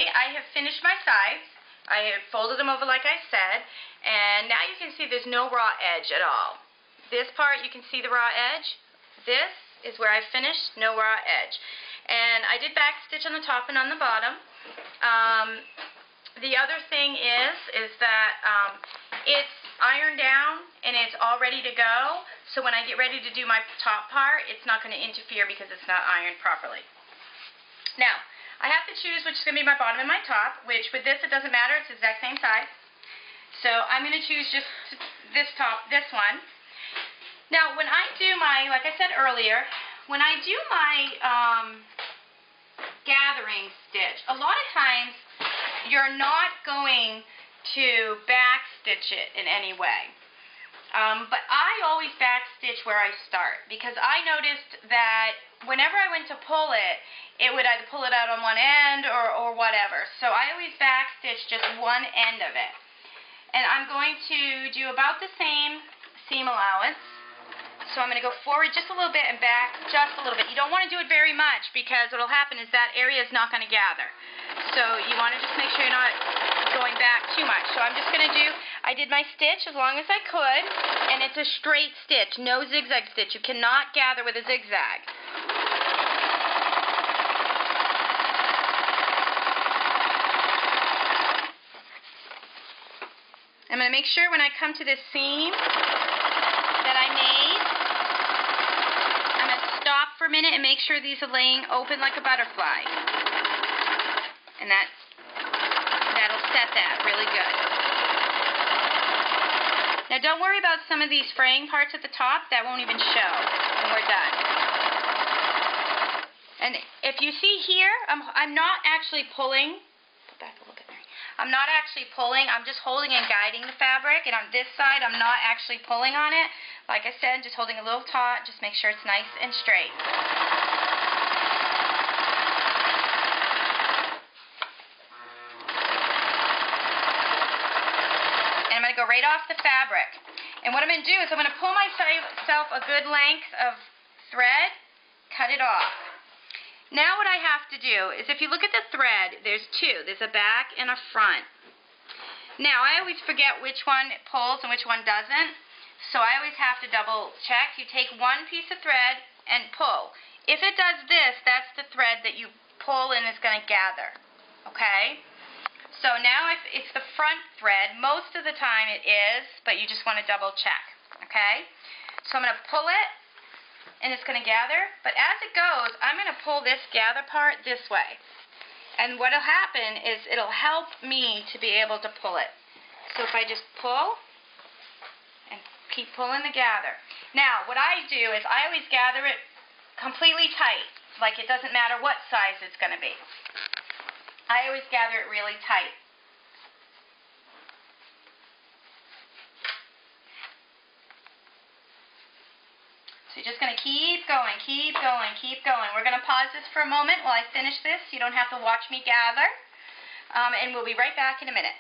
I have finished my sides. I have folded them over like I said, and now you can see there's no raw edge at all. This part you can see the raw edge. This is where I finished, no raw edge. And I did back stitch on the top and on the bottom. The other thing is that it's ironed down and it's all ready to go, so when I get ready to do my top part, it's not going to interfere because it's not ironed properly. Now, I have to choose which is going to be my bottom and my top, which with this it doesn't matter, it's the exact same size. So I'm going to choose just this one. Now when I do my, like I said earlier, when I do my gathering stitch, a lot of times you're not going to back stitch it in any way. But I always back stitch where I start, because I noticed that whenever I went to pull it, it would either pull it out on one end or whatever. So I always back stitch just one end of it. And I'm going to do about the same seam allowance. So I'm going to go forward just a little bit and back just a little bit. You don't want to do it very much, because what will happen is that area is not going to gather. So you want to just make sure you're not going back too much. So I'm just going to do, I did my stitch as long as I could, and it's a straight stitch, no zigzag stitch. You cannot gather with a zigzag. I'm going to make sure when I come to this seam that I made, I'm going to stop for a minute and make sure these are laying open like a butterfly. And that'll set that really good. Now don't worry about some of these fraying parts at the top. That won't even show when we're done. And if you see here, I'm not actually pulling. Put back a little bit there. I'm not actually pulling. I'm just holding and guiding the fabric. And on this side, I'm not actually pulling on it. Like I said, just holding a little taut. Just make sure it's nice and straight. And I'm going to go right off the fabric. And what I'm going to do is I'm going to pull myself a good length of thread, cut it off. Now what I have to do is, if you look at the thread, there's two. There's a back and a front. Now I always forget which one pulls and which one doesn't, so I always have to double check. You take one piece of thread and pull. If it does this, that's the thread that you pull and it's going to gather. Okay? So now if it's the front thread, most of the time it is, but you just want to double check. Okay? So I'm going to pull it, and it's going to gather, but as it goes, I'm going to pull this gather part this way. And what will happen is it'll help me to be able to pull it. So if I just pull and keep pulling the gather. Now, what I do is I always gather it completely tight, like it doesn't matter what size it's going to be. I always gather it really tight. So you're just going to keep going, keep going, keep going. We're going to pause this for a moment while I finish this. You don't have to watch me gather. And we'll be right back in a minute.